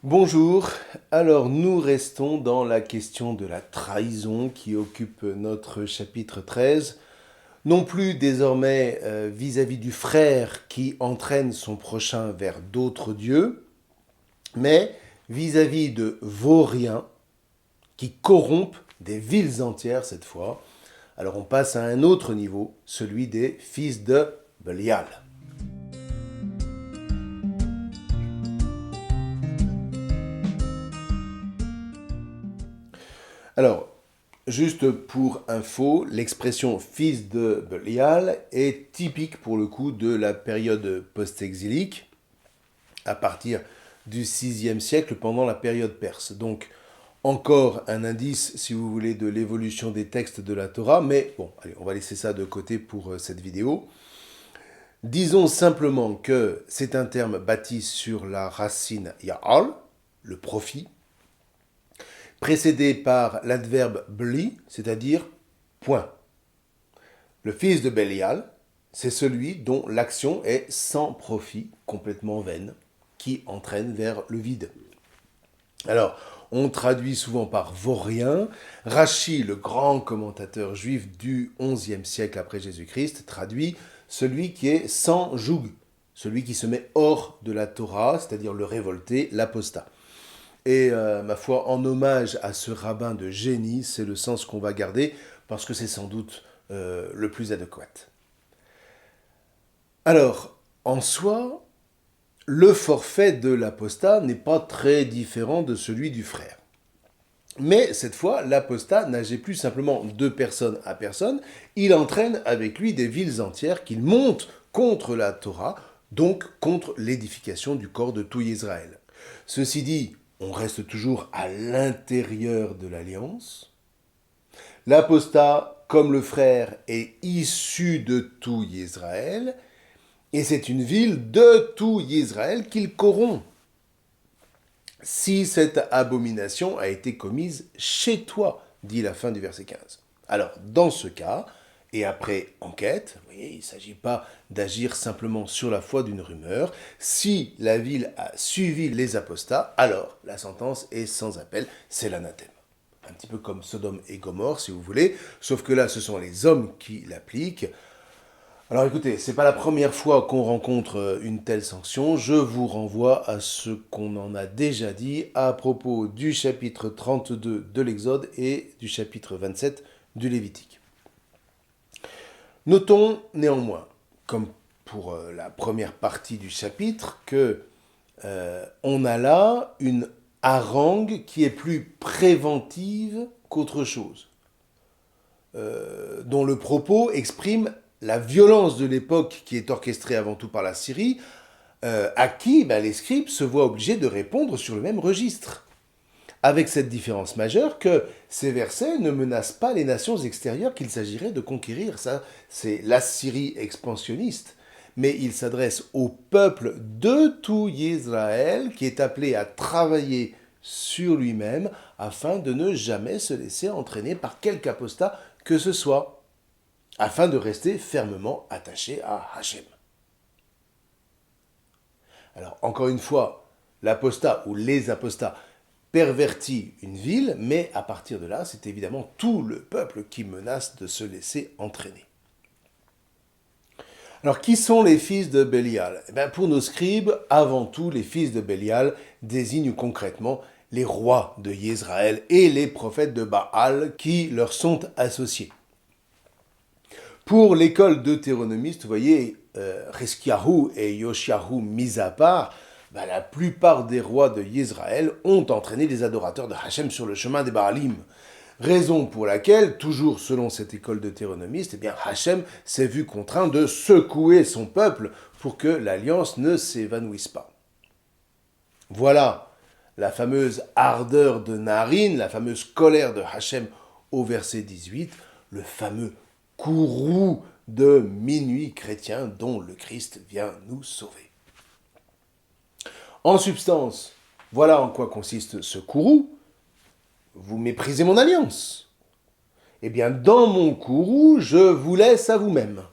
Bonjour, alors nous restons dans la question de la trahison qui occupe notre chapitre 13, non plus désormais vis-à-vis du frère qui entraîne son prochain vers d'autres dieux, mais vis-à-vis de vauriens qui corrompent des villes entières cette fois. Alors on passe à un autre niveau, celui des fils de Belial. Alors, juste pour info, l'expression fils de Belial est typique pour le coup de la période post-exilique, à partir du VIe siècle pendant la période perse. Donc, encore un indice, si vous voulez, de l'évolution des textes de la Torah, mais bon, allez, on va laisser ça de côté pour cette vidéo. Disons simplement que c'est un terme bâti sur la racine ya'al, le profit, précédé par l'adverbe bli, c'est-à-dire point. Le fils de Bélial, c'est celui dont l'action est sans profit, complètement vaine, qui entraîne vers le vide. Alors, on traduit souvent par vaurien. Rachi, le grand commentateur juif du XIe siècle après Jésus-Christ, traduit celui qui est sans joug, celui qui se met hors de la Torah, c'est-à-dire le révolté, l'apostat. Et ma foi, en hommage à ce rabbin de génie, c'est le sens qu'on va garder, parce que c'est sans doute le plus adéquat. Alors, en soi, le forfait de l'apostat n'est pas très différent de celui du frère. Mais cette fois, l'apostat n'agit plus simplement de personne à personne, il entraîne avec lui des villes entières qu'il monte contre la Torah, donc contre l'édification du corps de tout Israël. Ceci dit, on reste toujours à l'intérieur de l'alliance. L'apostat, comme le frère, est issu de tout Israël, et c'est une ville de tout Israël qu'il corrompt. Si cette abomination a été commise chez toi, dit la fin du verset 15. Alors, dans ce cas, et après enquête, vous voyez, il ne s'agit pas d'agir simplement sur la foi d'une rumeur. Si la ville a suivi les apostats, alors la sentence est sans appel, c'est l'anathème. Un petit peu comme Sodome et Gomorrhe, si vous voulez, sauf que là, ce sont les hommes qui l'appliquent. Alors écoutez, c'est pas la première fois qu'on rencontre une telle sanction. Je vous renvoie à ce qu'on en a déjà dit à propos du chapitre 32 de l'Exode et du chapitre 27 du Lévitique. Notons néanmoins, comme pour la première partie du chapitre, que on a là une harangue qui est plus préventive qu'autre chose, dont le propos exprime la violence de l'époque qui est orchestrée avant tout par la Syrie, à qui les scribes se voient obligés de répondre sur le même registre. Avec cette différence majeure que ces versets ne menacent pas les nations extérieures qu'il s'agirait de conquérir. Ça, c'est l'Assyrie expansionniste. Mais il s'adresse au peuple de tout Israël qui est appelé à travailler sur lui-même afin de ne jamais se laisser entraîner par quelque apostat que ce soit, afin de rester fermement attaché à Hachem. Alors, encore une fois, l'apostat ou les apostats pervertit une ville, mais à partir de là, c'est évidemment tout le peuple qui menace de se laisser entraîner. Alors, qui sont les fils de Bélial ? Pour nos scribes, avant tout, les fils de Bélial désignent concrètement les rois de Yisraël et les prophètes de Baal qui leur sont associés. Pour l'école deutéronomiste, vous voyez, Reskiahu et Yoshiahu mis à part, la plupart des rois de Yisraël ont entraîné les adorateurs de Hachem sur le chemin des Baalim. Raison pour laquelle, toujours selon cette école deutéronomiste, Hachem s'est vu contraint de secouer son peuple pour que l'alliance ne s'évanouisse pas. Voilà la fameuse ardeur de Narine, la fameuse colère de Hachem au verset 18, le fameux courroux de minuit chrétien dont le Christ vient nous sauver. En substance, voilà en quoi consiste ce courroux. Vous méprisez mon alliance. Dans mon courroux, je vous laisse à vous-même.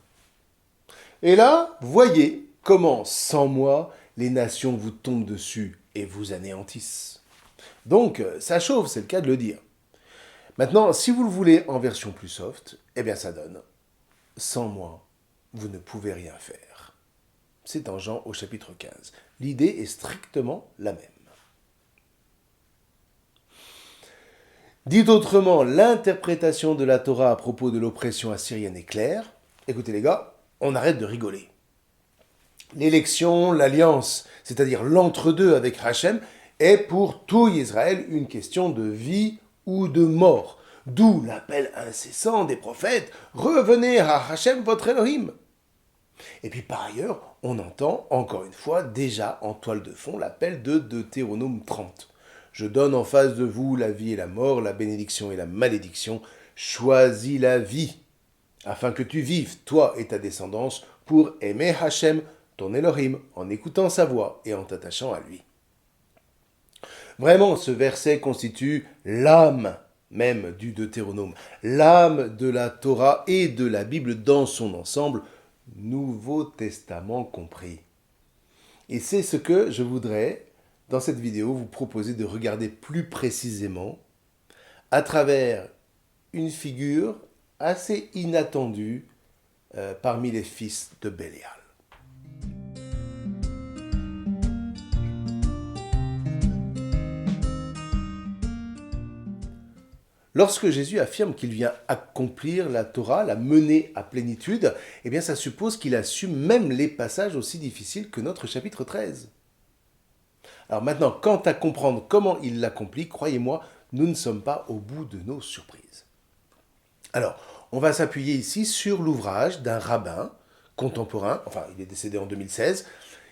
Et là, voyez comment, sans moi, les nations vous tombent dessus et vous anéantissent. Donc, ça chauffe, c'est le cas de le dire. Maintenant, si vous le voulez en version plus soft, eh bien ça donne « Sans moi, vous ne pouvez rien faire ». C'est en Jean au chapitre 15. L'idée est strictement la même. Dit autrement, l'interprétation de la Torah à propos de l'oppression assyrienne est claire. Écoutez les gars, on arrête de rigoler. L'élection, l'alliance, c'est-à-dire l'entre-deux avec Hachem, est pour tout Israël une question de vie ou de mort. D'où l'appel incessant des prophètes « Revenez à Hachem votre Elohim ». Et puis par ailleurs, on entend encore une fois déjà en toile de fond l'appel de Deutéronome 30. Je donne en face de vous la vie et la mort, la bénédiction et la malédiction. Choisis la vie, afin que tu vives, toi et ta descendance, pour aimer Hachem, ton Elohim, en écoutant sa voix et en t'attachant à lui. Vraiment, ce verset constitue l'âme même du Deutéronome, l'âme de la Torah et de la Bible dans son ensemble, Nouveau Testament compris. Et c'est ce que je voudrais, dans cette vidéo, vous proposer de regarder plus précisément à travers une figure assez inattendue parmi les fils de Bélial. Lorsque Jésus affirme qu'il vient accomplir la Torah, la mener à plénitude, eh bien ça suppose qu'il assume même les passages aussi difficiles que notre chapitre 13. Alors maintenant, quant à comprendre comment il l'accomplit, croyez-moi, nous ne sommes pas au bout de nos surprises. Alors, on va s'appuyer ici sur l'ouvrage d'un rabbin contemporain, enfin il est décédé en 2016,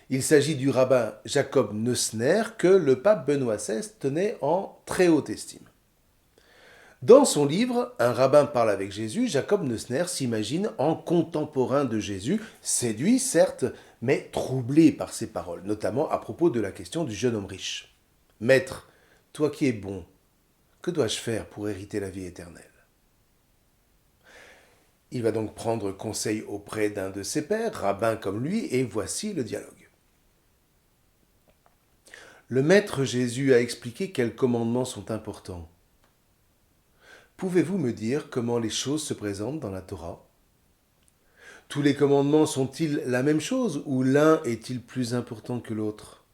il s'agit du rabbin Jacob Neusner que le pape Benoît XVI tenait en très haute estime. Dans son livre « Un rabbin parle avec Jésus », Jacob Neusner s'imagine en contemporain de Jésus, séduit certes, mais troublé par ses paroles, notamment à propos de la question du jeune homme riche. « Maître, toi qui es bon, que dois-je faire pour hériter la vie éternelle ?» Il va donc prendre conseil auprès d'un de ses pairs, rabbin comme lui, et voici le dialogue. Le Maître Jésus a expliqué quels commandements sont importants. Pouvez-vous me dire comment les choses se présentent dans la Torah ? Tous les commandements sont-ils la même chose ou l'un est-il plus important que l'autre ?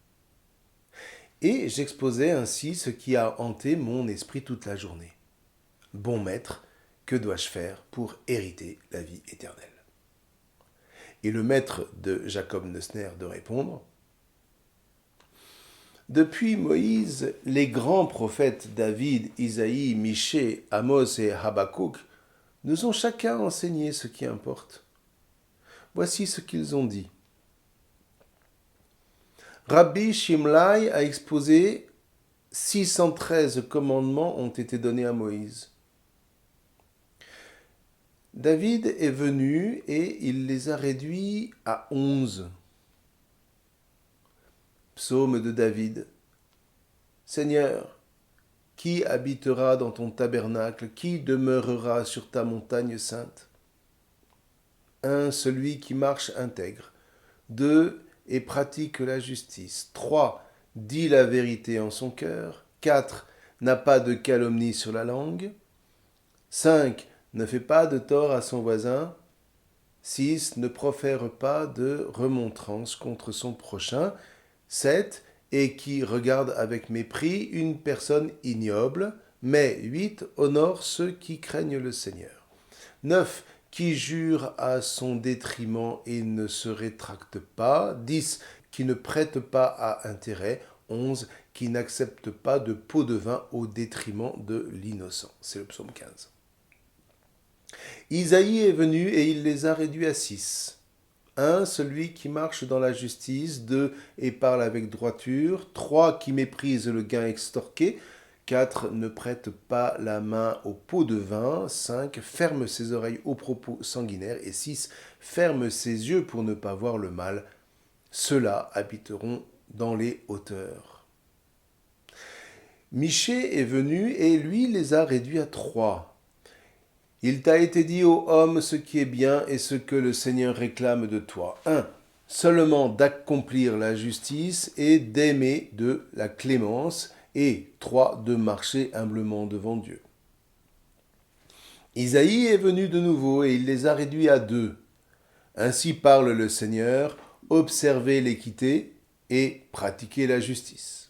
Et j'exposais ainsi ce qui a hanté mon esprit toute la journée. Bon maître, que dois-je faire pour hériter la vie éternelle ? Et le maître de Jacob Neusner de répondre, depuis Moïse, les grands prophètes David, Isaïe, Michée, Amos et Habakkuk nous ont chacun enseigné ce qui importe. Voici ce qu'ils ont dit. Rabbi Shimlai a exposé 613 commandements ont été donnés à Moïse. David est venu et il les a réduits à 11. Psaume de David. Seigneur, qui habitera dans ton tabernacle, qui demeurera sur ta montagne sainte ? 1. Celui qui marche intègre. 2. Et pratique la justice. 3. Dit la vérité en son cœur. 4. N'a pas de calomnie sur la langue. 5. Ne fait pas de tort à son voisin. 6. Ne profère pas de remontrance contre son prochain. 7. Et qui regarde avec mépris une personne ignoble. Mais 8. Honore ceux qui craignent le Seigneur. 9. Qui jure à son détriment et ne se rétracte pas. 10. Qui ne prête pas à intérêt. 11. Qui n'accepte pas de pot de vin au détriment de l'innocent. C'est le psaume 15. Isaïe est venu et il les a réduits à 6. 1. Celui qui marche dans la justice. 2. Et parle avec droiture. 3. Qui méprise le gain extorqué. 4. Ne prête pas la main au pot de vin. 5. Ferme ses oreilles aux propos sanguinaires. Et 6. Ferme ses yeux pour ne pas voir le mal. Ceux-là habiteront dans les hauteurs. Michée est venu et lui les a réduits à 3. Il t'a été dit, ô homme, ce qui est bien et ce que le Seigneur réclame de toi. 1. seulement d'accomplir la justice et d'aimer de la clémence, et 3, de marcher humblement devant Dieu. Isaïe est venu de nouveau et il les a réduits à 2. Ainsi parle le Seigneur, observez l'équité et pratiquez la justice.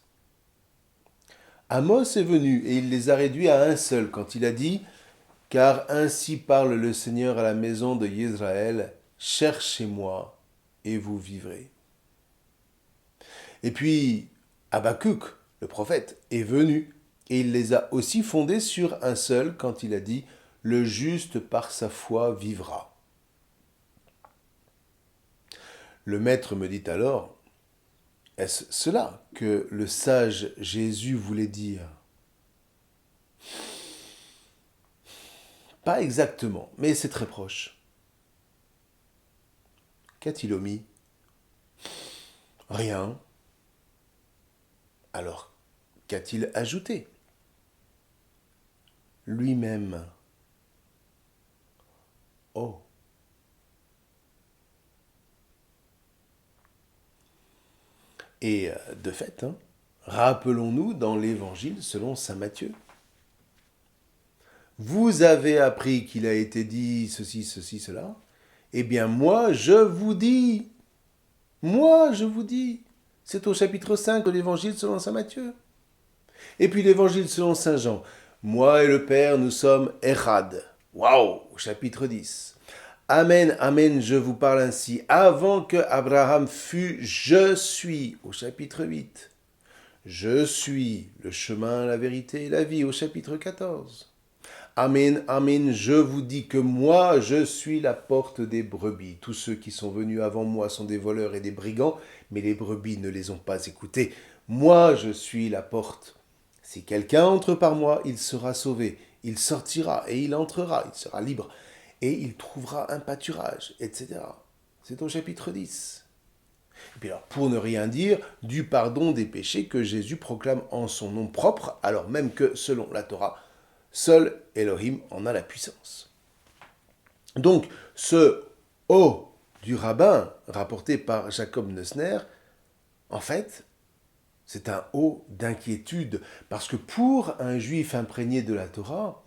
Amos est venu et il les a réduits à un seul quand il a dit « Car ainsi parle le Seigneur à la maison de Israël, cherchez-moi et vous vivrez. » Et puis Habakkuk, le prophète, est venu et il les a aussi fondés sur un seul quand il a dit « Le juste par sa foi vivra. » Le maître me dit alors, est-ce cela que le sage Jésus voulait dire? Pas exactement, mais c'est très proche. Qu'a-t-il omis? Rien. Alors, qu'a-t-il ajouté? Lui-même. Oh. Et de fait, rappelons-nous dans l'Évangile selon saint Matthieu. Vous avez appris qu'il a été dit ceci, ceci, cela. Eh bien, moi, je vous dis. C'est au chapitre 5 de l'Évangile selon saint Matthieu. Et puis l'Évangile selon saint Jean. Moi et le Père, nous sommes Echad. Waouh, au chapitre 10. Amen, amen, je vous parle ainsi. Avant que Abraham fût, je suis, au chapitre 8. Je suis le chemin, la vérité et la vie, au chapitre 14. Amen, amen, je vous dis que moi, je suis la porte des brebis. Tous ceux qui sont venus avant moi sont des voleurs et des brigands, mais les brebis ne les ont pas écoutés. Moi, je suis la porte. Si quelqu'un entre par moi, il sera sauvé. Il sortira et il entrera, il sera libre. Et il trouvera un pâturage, etc. C'est au chapitre 10. Et puis alors, pour ne rien dire, du pardon des péchés que Jésus proclame en son nom propre, alors même que, selon la Torah, seul Elohim en a la puissance. Donc, ce « oh » du rabbin, rapporté par Jacob Neusner, en fait, c'est un « oh » d'inquiétude, parce que pour un juif imprégné de la Torah,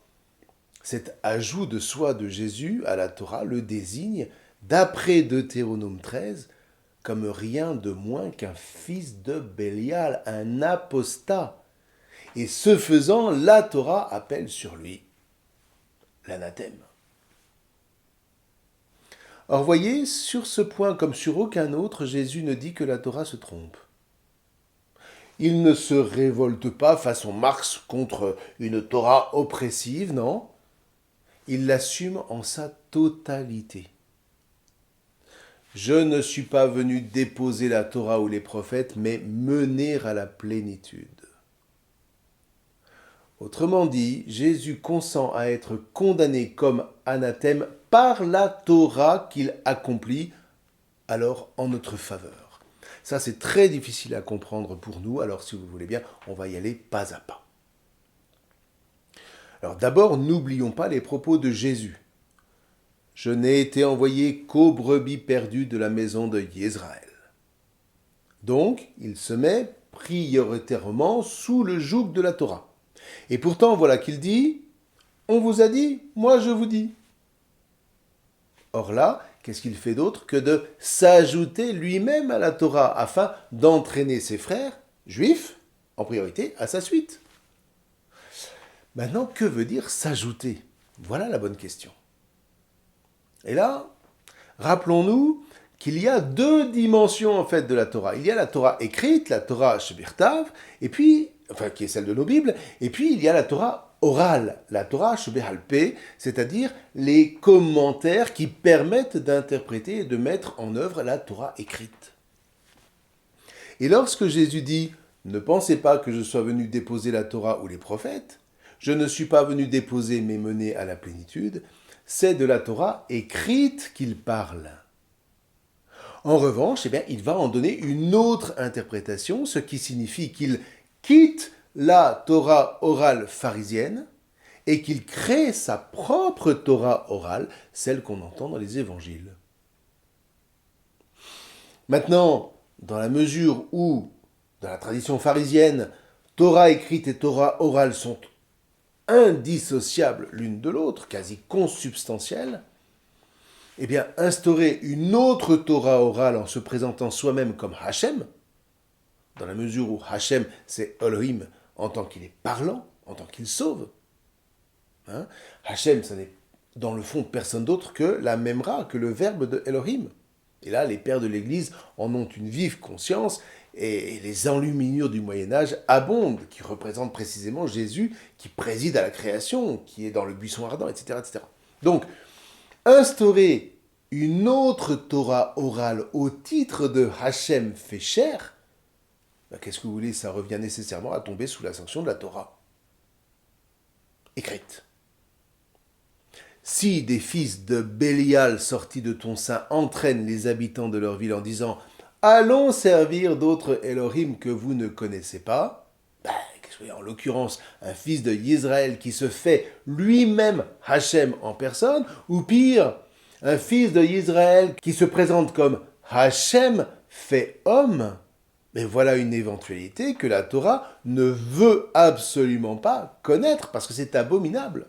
cet ajout de soi de Jésus à la Torah le désigne, d'après Deutéronome 13, comme rien de moins qu'un fils de Bélial, un apostat. Et ce faisant, la Torah appelle sur lui l'anathème. Or voyez, sur ce point comme sur aucun autre, Jésus ne dit que la Torah se trompe. Il ne se révolte pas façon Marx contre une Torah oppressive, non. Il l'assume en sa totalité. Je ne suis pas venu déposer la Torah ou les prophètes, mais mener à la plénitude. Autrement dit, Jésus consent à être condamné comme anathème par la Torah qu'il accomplit, alors en notre faveur. Ça, c'est très difficile à comprendre pour nous, alors si vous voulez bien, on va y aller pas à pas. Alors d'abord, n'oublions pas les propos de Jésus. Je n'ai été envoyé qu'aux brebis perdues de la maison de Israël. Donc, il se met prioritairement sous le joug de la Torah. Et pourtant, voilà qu'il dit, on vous a dit, moi je vous dis. Or là, qu'est-ce qu'il fait d'autre que de s'ajouter lui-même à la Torah afin d'entraîner ses frères, juifs, en priorité, à sa suite. Maintenant, que veut dire s'ajouter? Voilà la bonne question. Et là, rappelons-nous qu'il y a 2 dimensions en fait de la Torah. Il y a la Torah écrite, la Torah Shebirtav, et puis, enfin qui est celle de nos Bibles, et puis il y a la Torah orale, la Torah Shebehalpé, c'est-à-dire les commentaires qui permettent d'interpréter et de mettre en œuvre la Torah écrite. Et lorsque Jésus dit « Ne pensez pas que je sois venu déposer la Torah ou les prophètes, je ne suis pas venu déposer mais mener à la plénitude », c'est de la Torah écrite qu'il parle. En revanche, il va en donner une autre interprétation, ce qui signifie qu'il quitte la Torah orale pharisienne et qu'il crée sa propre Torah orale, celle qu'on entend dans les évangiles. Maintenant, dans la mesure où, dans la tradition pharisienne, Torah écrite et Torah orale sont indissociables l'une de l'autre, quasi consubstantielles, eh bien, instaurer une autre Torah orale en se présentant soi-même comme Hachem, dans la mesure où Hachem, c'est Elohim en tant qu'il est parlant, en tant qu'il sauve. Hein, Hachem, ça n'est dans le fond personne d'autre que la Memra, que le verbe de Elohim. Et là, les pères de l'Église en ont une vive conscience, et les enluminures du Moyen-Âge abondent, qui représentent précisément Jésus qui préside à la création, qui est dans le buisson ardent, etc. etc. Donc, instaurer une autre Torah orale au titre de Hachem fait chair, ben, qu'est-ce que vous voulez, ça revient nécessairement à tomber sous la sanction de la Torah écrite. Si des fils de Bélial sortis de ton sein entraînent les habitants de leur ville en disant « Allons servir d'autres Elohim que vous ne connaissez pas », en l'occurrence un fils de Israël qui se fait lui-même Hachem en personne, ou pire, un fils de Israël qui se présente comme Hachem fait homme, mais voilà une éventualité que la Torah ne veut absolument pas connaître parce que c'est abominable.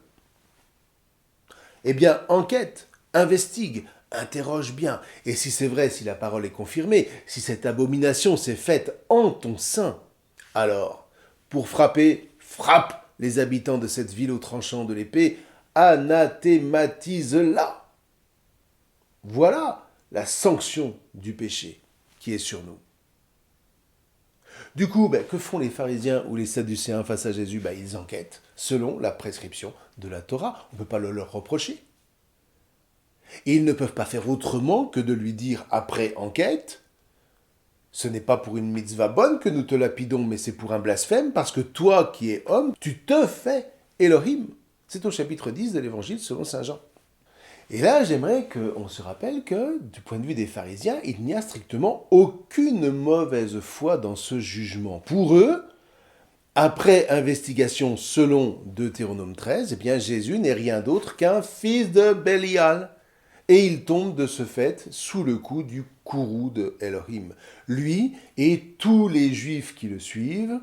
Eh bien, enquête, investigue, interroge bien. Et si c'est vrai, si la parole est confirmée, si cette abomination s'est faite en ton sein, alors, pour frapper, frappe les habitants de cette ville au tranchant de l'épée, anathématise-la. Voilà la sanction du péché qui est sur nous. Du coup, que font les pharisiens ou les sadducéens face à Jésus? Ils enquêtent selon la prescription de la Torah. On ne peut pas le leur reprocher. Et ils ne peuvent pas faire autrement que de lui dire après enquête, ce n'est pas pour une mitzvah bonne que nous te lapidons, mais c'est pour un blasphème, parce que toi qui es homme, tu te fais Elohim. C'est au chapitre 10 de l'évangile selon saint Jean. Et là, j'aimerais qu'on se rappelle que, du point de vue des pharisiens, il n'y a strictement aucune mauvaise foi dans ce jugement. Pour eux, après investigation selon Deutéronome 13, eh bien Jésus n'est rien d'autre qu'un fils de Bélial. Et il tombe de ce fait sous le coup du courroux de Elohim. Lui et tous les juifs qui le suivent,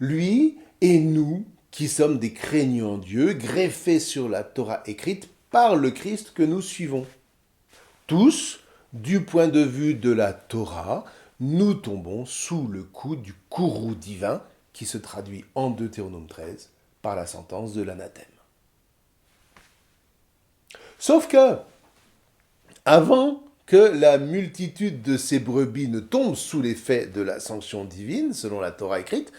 lui et nous qui sommes des craignants Dieu, greffés sur la Torah écrite par le Christ que nous suivons. Tous, du point de vue de la Torah, nous tombons sous le coup du courroux divin qui se traduit en Deutéronome 13 par la sentence de l'anathème. Sauf que, avant que la multitude de ces brebis ne tombe sous l'effet de la sanction divine, selon la Torah écrite,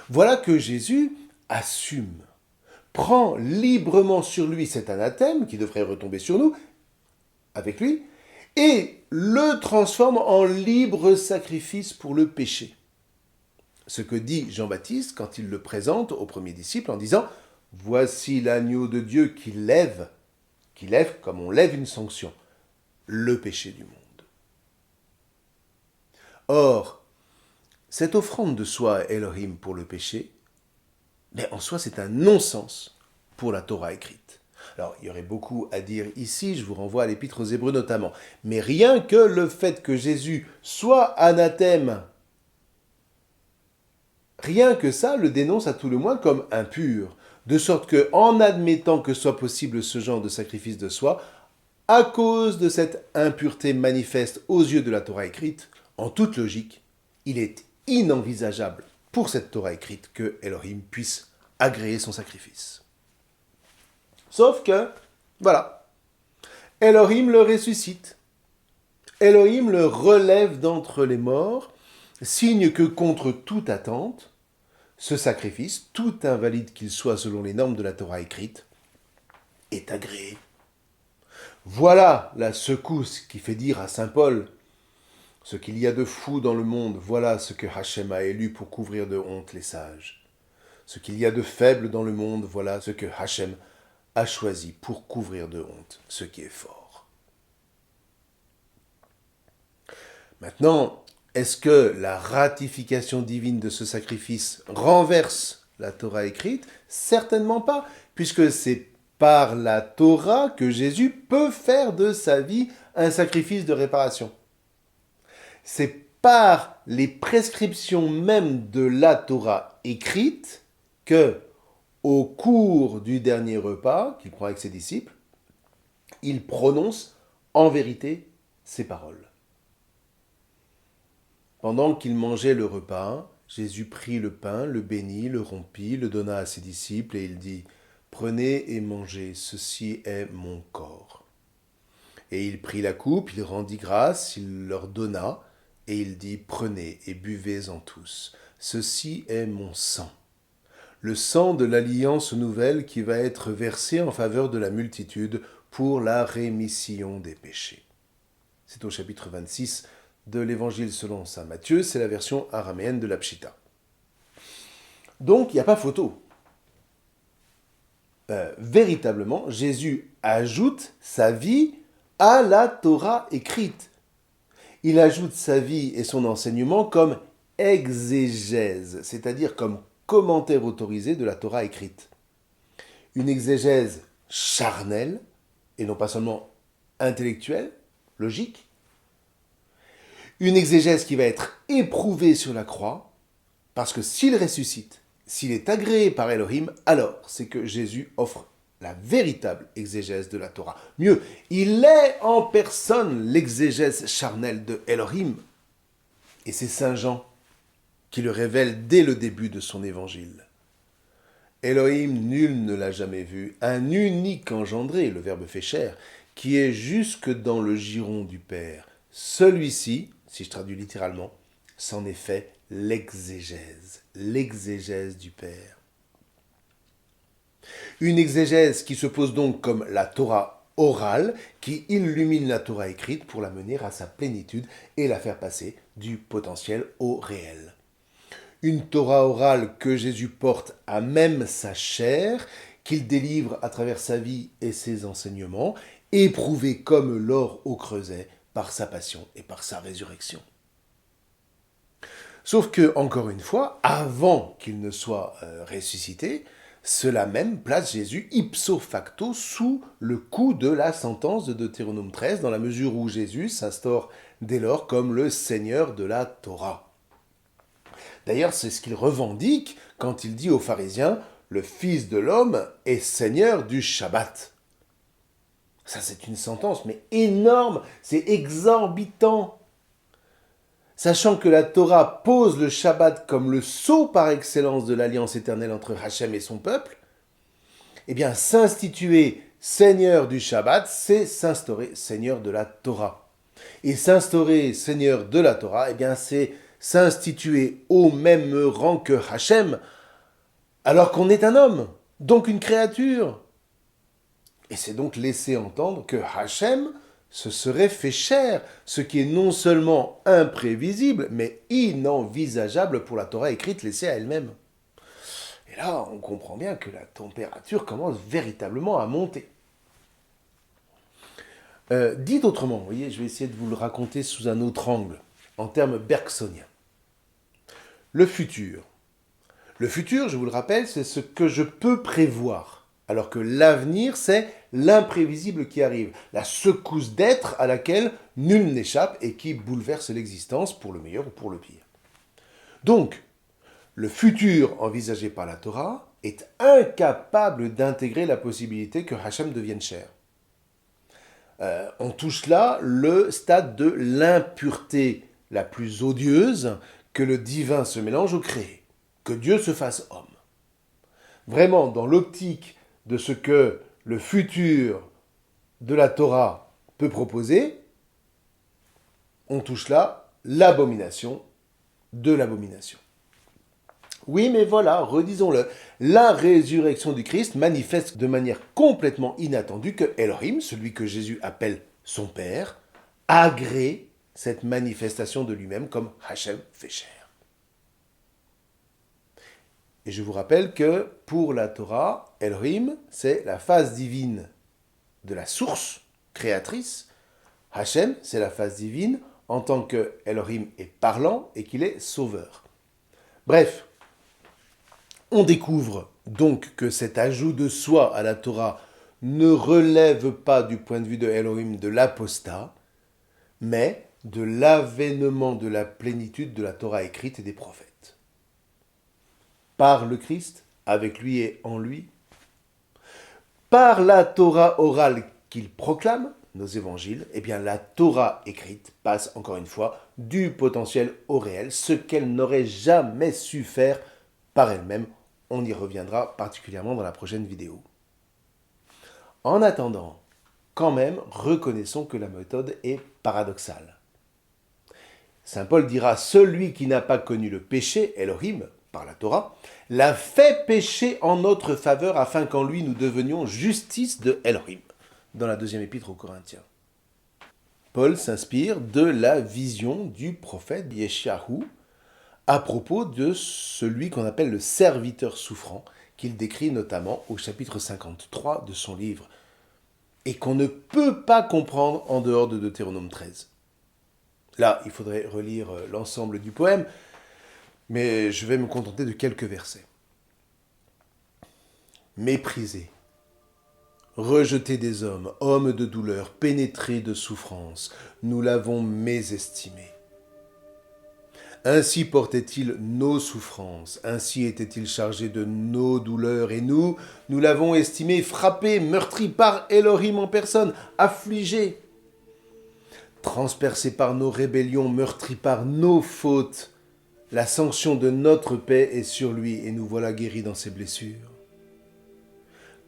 voilà que Jésus assume, prend librement sur lui cet anathème, qui devrait retomber sur nous, avec lui, et le transforme en libre sacrifice pour le péché. Ce que dit Jean-Baptiste quand il le présente aux premiers disciples en disant « Voici l'agneau de Dieu qui lève comme on lève une sanction, le péché du monde. » Or, cette offrande de soi à Elohim pour le péché, en soi c'est un non-sens pour la Torah écrite. Alors, il y aurait beaucoup à dire ici, je vous renvoie à l'Épître aux Hébreux notamment, mais rien que le fait que Jésus soit anathème, rien que ça le dénonce à tout le moins comme impur, de sorte que, en admettant que soit possible ce genre de sacrifice de soi, à cause de cette impureté manifeste aux yeux de la Torah écrite, en toute logique, il est inenvisageable pour cette Torah écrite que Elohim puisse agréer son sacrifice. Sauf que, voilà, Elohim le ressuscite. Elohim le relève d'entre les morts, signe que contre toute attente, ce sacrifice, tout invalide qu'il soit selon les normes de la Torah écrite, est agréé. Voilà la secousse qui fait dire à saint Paul « Ce qu'il y a de fou dans le monde, voilà ce que Hachem a élu pour couvrir de honte les sages. Ce qu'il y a de faible dans le monde, voilà ce que Hachem a choisi pour couvrir de honte ce qui est fort. » Maintenant, est-ce que la ratification divine de ce sacrifice renverse la Torah écrite? Certainement pas, puisque c'est par la Torah que Jésus peut faire de sa vie un sacrifice de réparation. C'est par les prescriptions même de la Torah écrite que, au cours du dernier repas qu'il prend avec ses disciples, il prononce en vérité ces paroles. Pendant qu'il mangeait le repas, Jésus prit le pain, le bénit, le rompit, le donna à ses disciples et il dit « Prenez et mangez, ceci est mon corps. » Et il prit la coupe, il rendit grâce, il leur donna et il dit « Prenez et buvez-en tous, ceci est mon sang. » Le sang de l'alliance nouvelle qui va être versé en faveur de la multitude pour la rémission des péchés. C'est au chapitre 26 de l'Évangile selon saint Matthieu, c'est la version araméenne de la Pshita. Donc, il n'y a pas photo. Véritablement, Jésus ajoute sa vie à la Torah écrite. Il ajoute sa vie et son enseignement comme exégèse, c'est-à-dire comme commentaire autorisé de la Torah écrite. Une exégèse charnelle, et non pas seulement intellectuelle, logique. Une exégèse qui va être éprouvée sur la croix, parce que s'il ressuscite, s'il est agréé par Elohim, alors c'est que Jésus offre la véritable exégèse de la Torah. Mieux, il est en personne l'exégèse charnelle de Elohim. Et c'est Saint Jean qui le révèle dès le début de son évangile. Elohim, nul ne l'a jamais vu, un unique engendré, le Verbe fait chair, qui est jusque dans le giron du Père. Celui-ci, si je traduis littéralement, c'en est fait l'exégèse du Père. Une exégèse qui se pose donc comme la Torah orale, qui illumine la Torah écrite pour la mener à sa plénitude et la faire passer du potentiel au réel. Une Torah orale que Jésus porte à même sa chair, qu'il délivre à travers sa vie et ses enseignements, éprouvée comme l'or au creuset par sa passion et par sa résurrection. Sauf que, encore une fois, avant qu'il ne soit ressuscité, cela même place Jésus ipso facto sous le coup de la sentence de Deutéronome 13, dans la mesure où Jésus s'instaure dès lors comme le Seigneur de la Torah. D'ailleurs, c'est ce qu'il revendique quand il dit aux pharisiens « Le Fils de l'homme est Seigneur du Shabbat ». Ça, c'est une sentence, mais énorme, c'est exorbitant. Sachant que la Torah pose le Shabbat comme le sceau par excellence de l'alliance éternelle entre Hachem et son peuple, eh bien, s'instituer Seigneur du Shabbat, c'est s'instaurer Seigneur de la Torah. Et s'instaurer Seigneur de la Torah, eh bien, c'est s'instituer au même rang que Hachem, alors qu'on est un homme, donc une créature. Et c'est donc laisser entendre que Hachem se serait fait chair, ce qui est non seulement imprévisible, mais inenvisageable pour la Torah écrite laissée à elle-même. Et là, on comprend bien que la température commence véritablement à monter. Dit autrement, vous voyez, je vais essayer de vous le raconter sous un autre angle, en termes bergsoniens. Le futur. Le futur, je vous le rappelle, c'est ce que je peux prévoir, alors que l'avenir, c'est l'imprévisible qui arrive, la secousse d'être à laquelle nul n'échappe et qui bouleverse l'existence pour le meilleur ou pour le pire. Donc, le futur envisagé par la Torah est incapable d'intégrer la possibilité que Hachem devienne chair. On touche là le stade de l'impureté la plus odieuse, que le divin se mélange au créé, que Dieu se fasse homme. Vraiment, dans l'optique de ce que le futur de la Torah peut proposer, on touche là l'abomination de l'abomination. Oui, mais voilà, redisons-le, la résurrection du Christ manifeste de manière complètement inattendue que Elohim, celui que Jésus appelle son Père, agrée cette manifestation de lui-même comme Hachem fait chair. Et je vous rappelle que pour la Torah, Elohim, c'est la phase divine de la source créatrice. Hachem, c'est la phase divine en tant que Elohim est parlant et qu'il est sauveur. Bref, on découvre donc que cet ajout de soi à la Torah ne relève pas du point de vue de Elohim de l'apostat, mais de l'avènement de la plénitude de la Torah écrite et des prophètes. Par le Christ, avec lui et en lui, par la Torah orale qu'il proclame, nos évangiles, eh bien la Torah écrite passe encore une fois du potentiel au réel, ce qu'elle n'aurait jamais su faire par elle-même. On y reviendra particulièrement dans la prochaine vidéo. En attendant, quand même, reconnaissons que la méthode est paradoxale. Saint Paul dira « Celui qui n'a pas connu le péché, Elohim, par la Torah, l'a fait pécher en notre faveur afin qu'en lui nous devenions justice de Elohim » dans la deuxième épître aux Corinthiens. Paul s'inspire de la vision du prophète Yeshayahu à propos de celui qu'on appelle le serviteur souffrant, qu'il décrit notamment au chapitre 53 de son livre, et qu'on ne peut pas comprendre en dehors de Deutéronome 13. Là, il faudrait relire l'ensemble du poème, mais je vais me contenter de quelques versets. Méprisé, rejeté des hommes, homme de douleur, pénétré de souffrance, nous l'avons mésestimé. Ainsi portait-il nos souffrances, ainsi était-il chargé de nos douleurs, et nous l'avons estimé frappé, meurtri par Elohim en personne, affligé, transpercé par nos rébellions, meurtri par nos fautes. La sanction de notre paix est sur lui, et nous voilà guéris dans ses blessures.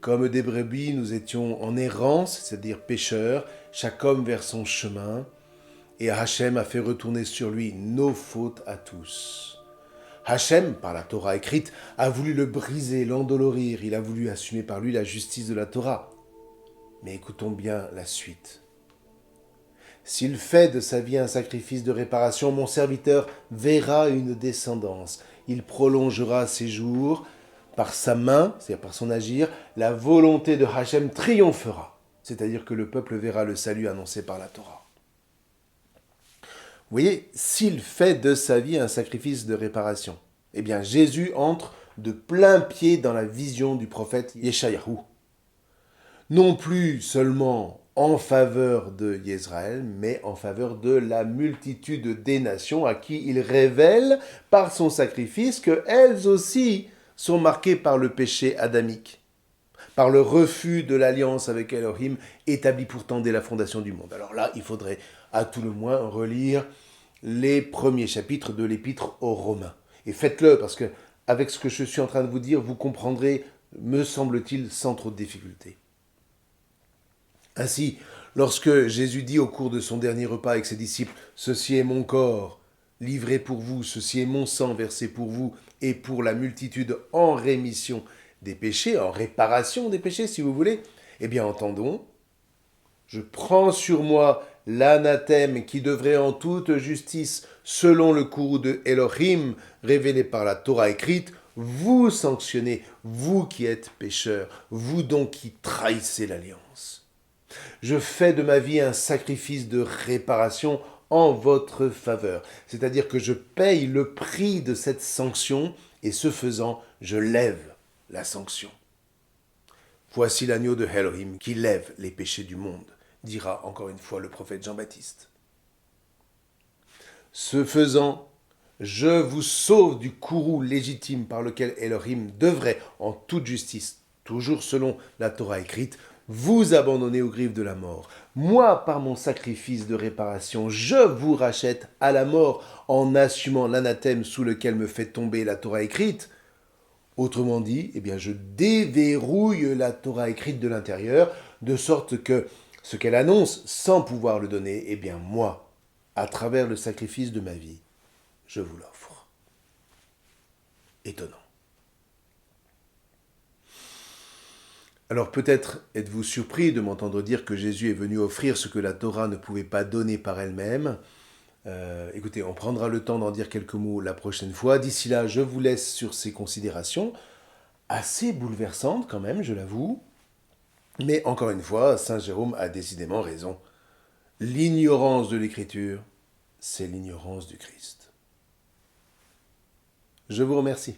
Comme des brebis, nous étions en errance, c'est-à-dire pécheurs, chaque homme vers son chemin, et Hachem a fait retourner sur lui nos fautes à tous. Hachem, par la Torah écrite, a voulu le briser, l'endolorir, il a voulu assumer par lui la justice de la Torah. Mais écoutons bien la suite. S'il fait de sa vie un sacrifice de réparation, mon serviteur verra une descendance. Il prolongera ses jours. Par sa main, c'est-à-dire par son agir, la volonté de Hachem triomphera. C'est-à-dire que le peuple verra le salut annoncé par la Torah. Vous voyez, s'il fait de sa vie un sacrifice de réparation, eh bien Jésus entre de plein pied dans la vision du prophète Yeshayahu. Non plus seulement en faveur de Israël, mais en faveur de la multitude des nations à qui il révèle par son sacrifice qu'elles aussi sont marquées par le péché adamique, par le refus de l'alliance avec Elohim établie pourtant dès la fondation du monde. Alors là, il faudrait à tout le moins relire les premiers chapitres de l'épître aux Romains. Et faites-le, parce que avec ce que je suis en train de vous dire, vous comprendrez, me semble-t-il, sans trop de difficulté. Ainsi, lorsque Jésus dit au cours de son dernier repas avec ses disciples « Ceci est mon corps, livré pour vous, ceci est mon sang versé pour vous, et pour la multitude en rémission des péchés, en réparation des péchés, si vous voulez », eh bien entendons, je prends sur moi l'anathème qui devrait en toute justice, selon le courroux de Elohim, révélé par la Torah écrite, vous sanctionnez, vous qui êtes pécheurs, vous donc qui trahissez l'alliance. Je fais de ma vie un sacrifice de réparation en votre faveur, c'est-à-dire que je paye le prix de cette sanction, et ce faisant, je lève la sanction. Voici l'agneau de Elohim qui lève les péchés du monde, dira encore une fois le prophète Jean-Baptiste. Ce faisant, je vous sauve du courroux légitime par lequel Elohim devrait, en toute justice, toujours selon la Torah écrite, vous abandonner aux griffes de la mort. Moi, par mon sacrifice de réparation, je vous rachète à la mort en assumant l'anathème sous lequel me fait tomber la Torah écrite. Autrement dit, eh bien, je déverrouille la Torah écrite de l'intérieur, de sorte que ce qu'elle annonce, sans pouvoir le donner, eh bien moi, à travers le sacrifice de ma vie, je vous l'offre. Étonnant. Alors peut-être êtes-vous surpris de m'entendre dire que Jésus est venu offrir ce que la Torah ne pouvait pas donner par elle-même. Écoutez, on prendra le temps d'en dire quelques mots la prochaine fois. D'ici là, je vous laisse sur ces considérations, assez bouleversantes quand même, je l'avoue. Mais encore une fois, Saint Jérôme a décidément raison. L'ignorance de l'Écriture, c'est l'ignorance du Christ. Je vous remercie.